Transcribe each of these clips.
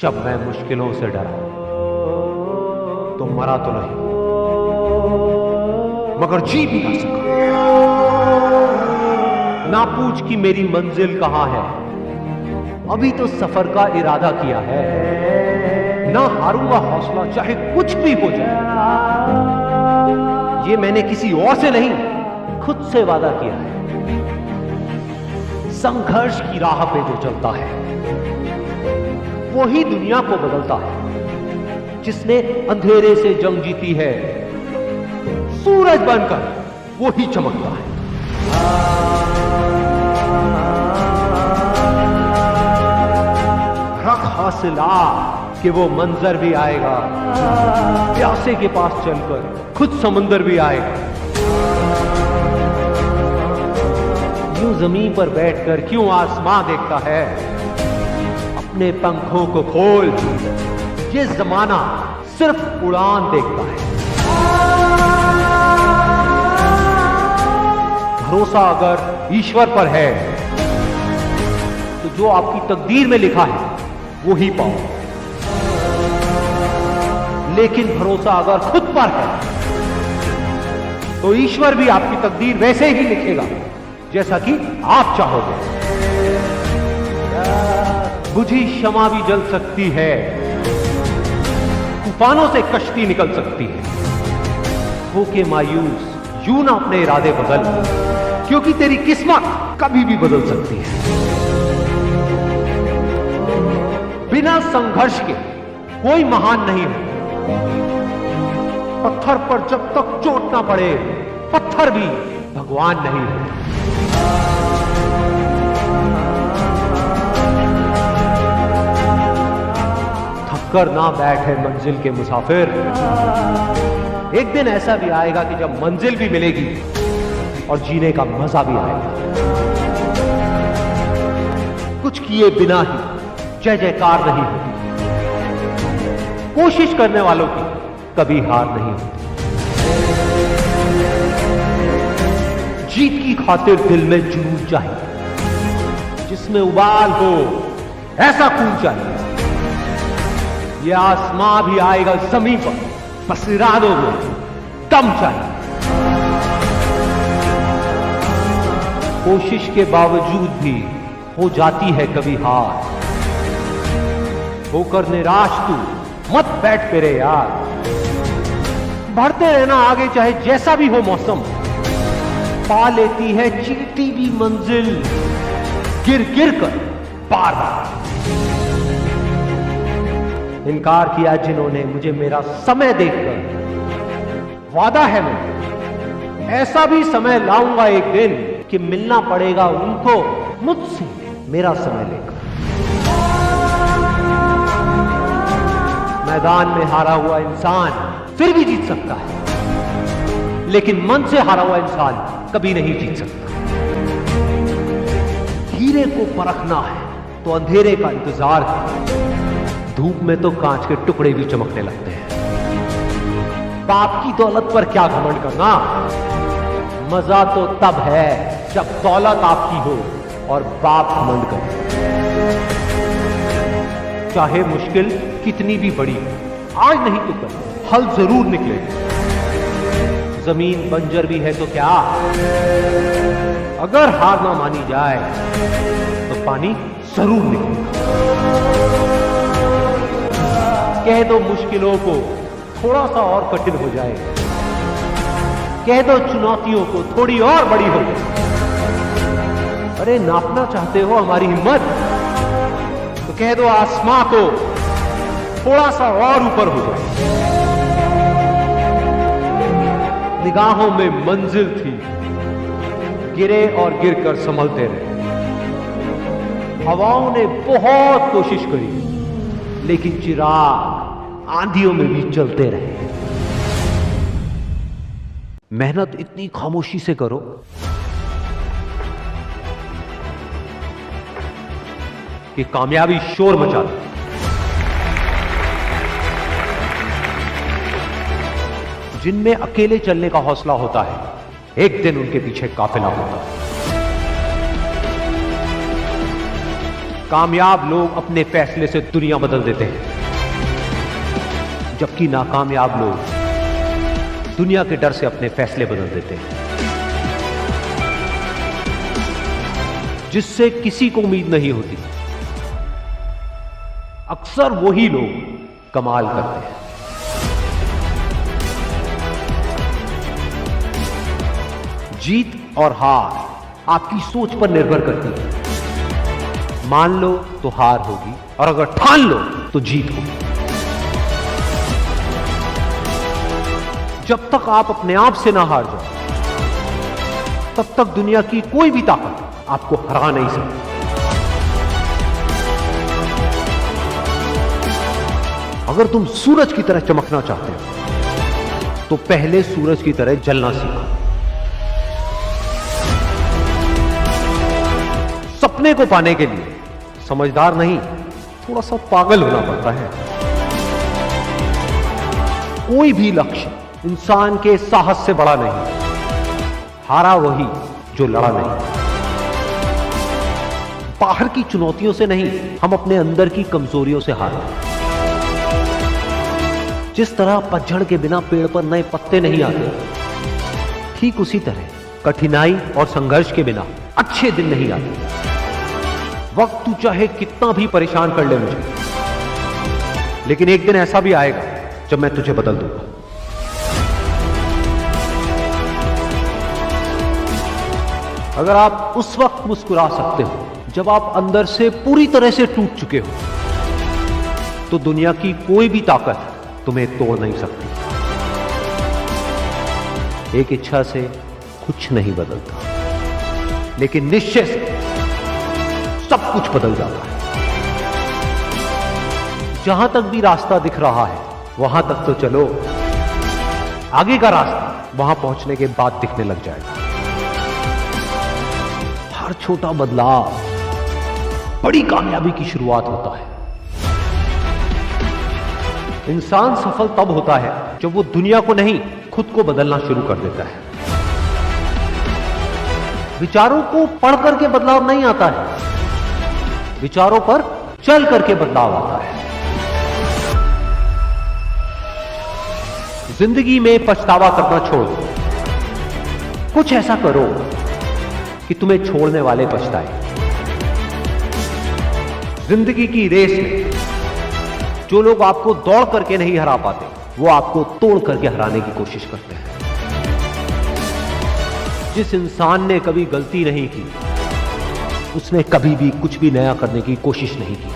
जब मैं मुश्किलों से डरा तो मरा तो नहीं मगर जी भी ना सका। ना पूछ कि मेरी मंजिल कहां है, अभी तो सफर का इरादा किया है। ना हारूंगा हौसला चाहे कुछ भी हो जाए, ये मैंने किसी और से नहीं खुद से वादा किया है। संघर्ष की राह पे जो चलता है वही दुनिया को बदलता है। जिसने अंधेरे से जंग जीती है सूरज बनकर वो ही चमकता है। रख हौसला कि वो मंजर भी आएगा, प्यासे के पास चलकर खुद समंदर भी आएगा। यूं जमीन पर बैठकर क्यों आसमां देखता है, अपने पंखों को खोल, ये जमाना सिर्फ उड़ान देखता है। भरोसा अगर ईश्वर पर है तो जो आपकी तकदीर में लिखा है वो ही पाओ, लेकिन भरोसा अगर खुद पर है तो ईश्वर भी आपकी तकदीर वैसे ही लिखेगा जैसा कि आप चाहोगे। बुझी शमा भी जल सकती है, तूफानों से कश्ती निकल सकती है। होके मायूस यूं ना अपने इरादे बदल, क्योंकि तेरी किस्मत कभी भी बदल सकती है। बिना संघर्ष के कोई महान नहीं है। पत्थर पर जब तक चोट ना पड़े पत्थर भी भगवान नहीं है। थककर ना बैठे मंजिल के मुसाफिर, एक दिन ऐसा भी आएगा कि जब मंजिल भी मिलेगी और जीने का मजा भी आएगा। कुछ किए बिना ही जय जयकार नहीं होती, कोशिश करने वालों की कभी हार नहीं होती। जीत की खातिर दिल में जुनून चाहिए, जिसमें उबाल हो ऐसा खून चाहिए। यह आसमां भी आएगा जमीन पर, बस इरादों में दम चाहिए। कोशिश के बावजूद भी हो जाती है कभी हार, होकर निराश तू मत बैठ फिरे यार। बढ़ते रहना आगे चाहे जैसा भी हो मौसम, पा लेती है चीटी भी मंजिल गिर गिर कर बार बार। इनकार किया जिन्होंने मुझे मेरा समय देखकर, वादा है मैं ऐसा भी समय लाऊंगा एक दिन कि मिलना पड़ेगा उनको मुझसे मेरा समय लेकर। मैदान में हारा हुआ इंसान फिर भी जीत सकता है, लेकिन मन से हारा हुआ इंसान कभी नहीं जीत सकता। हीरे को परखना है तो अंधेरे का इंतजार है। धूप में तो कांच के टुकड़े भी चमकने लगते हैं। बाप की दौलत पर क्या घमंड करना, मजा तो तब है जब दौलत आपकी हो और बाप घमंड करे। चाहे मुश्किल कितनी भी बड़ी, आज नहीं तो कल हल जरूर निकलेगा। जमीन बंजर भी है तो क्या, अगर हार ना मानी जाए तो पानी जरूर निकलेगा। कह दो मुश्किलों को थोड़ा सा और कठिन हो जाए, कह दो चुनौतियों को थोड़ी और बड़ी हो जाए। अरे नापना चाहते हो हमारी हिम्मत, तो कह दो आसमां को थोड़ा सा और ऊपर हो जाए। निगाहों में मंजिल थी, गिरे और गिरकर संभलते रहे। हवाओं ने बहुत कोशिश करी, लेकिन चिराग आंधियों में भी चलते रहे। मेहनत इतनी खामोशी से करो कि कामयाबी शोर मचा दे। जिनमें अकेले चलने का हौसला होता है, एक दिन उनके पीछे काफिला होता है। कामयाब लोग अपने फैसले से दुनिया बदल देते हैं, जबकि नाकामयाब लोग दुनिया के डर से अपने फैसले बदल देते हैं। जिससे किसी को उम्मीद नहीं होती, अक्सर वही लोग कमाल करते हैं। जीत और हार आपकी सोच पर निर्भर करती है। मान लो तो हार होगी, और अगर ठान लो तो जीत होगी। जब तक आप अपने आप से ना हार जाओ, तब तक दुनिया की कोई भी ताकत आपको हरा नहीं सकती। अगर तुम सूरज की तरह चमकना चाहते हो, तो पहले सूरज की तरह जलना सीखो। सपने को पाने के लिए समझदार नहीं, थोड़ा सा पागल होना पड़ता है। कोई भी लक्ष्य इंसान के साहस से बड़ा नहीं। हारा वही जो लड़ा नहीं। बाहर की चुनौतियों से नहीं, हम अपने अंदर की कमजोरियों से हारते। जिस तरह पतझड़ के बिना पेड़ पर नए पत्ते नहीं आते, ठीक उसी तरह कठिनाई और संघर्ष के बिना अच्छे दिन नहीं आते। वक्त तू चाहे कितना भी परेशान कर ले मुझे, लेकिन एक दिन ऐसा भी आएगा जब मैं तुझे बदल दूंगा। अगर आप उस वक्त मुस्कुरा सकते हो जब आप अंदर से पूरी तरह से टूट चुके हो, तो दुनिया की कोई भी ताकत तुम्हें तोड़ नहीं सकती। एक इच्छा से कुछ नहीं बदलता, लेकिन निश्चय से सब कुछ बदल जाता है। जहां तक भी रास्ता दिख रहा है वहां तक तो चलो, आगे का रास्ता वहां पहुंचने के बाद दिखने लग जाएगा। हर छोटा बदलाव बड़ी कामयाबी की शुरुआत होता है। इंसान सफल तब होता है जब वो दुनिया को नहीं, खुद को बदलना शुरू कर देता है। विचारों को पढ़ करके बदलाव नहीं आता है, विचारों पर चल करके बदलाव आता है। जिंदगी में पछतावा करना छोड़ दो। कुछ ऐसा करो कि तुम्हें छोड़ने वाले पछताए। जिंदगी की रेस में जो लोग आपको दौड़ करके नहीं हरा पाते, वो आपको तोड़ करके हराने की कोशिश करते हैं। जिस इंसान ने कभी गलती नहीं की, उसने कभी भी कुछ भी नया करने की कोशिश नहीं की।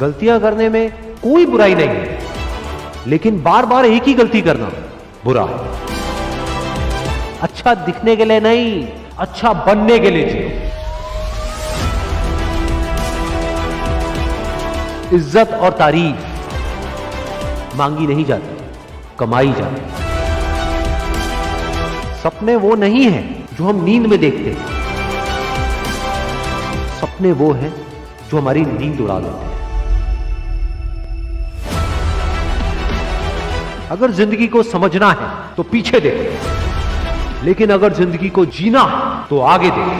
गलतियां करने में कोई बुराई नहीं है, लेकिन बार बार एक ही गलती करना बुरा है। अच्छा दिखने के लिए नहीं, अच्छा बनने के लिए जियो। इज्जत और तारीफ मांगी नहीं जाती, कमाई जाती। सपने वो नहीं है जो हम नींद में देखते हैं, सपने वो हैं जो हमारी नींद उड़ा देते हैं। अगर जिंदगी को समझना है तो पीछे देखो, लेकिन अगर जिंदगी को जीना है तो आगे देखो।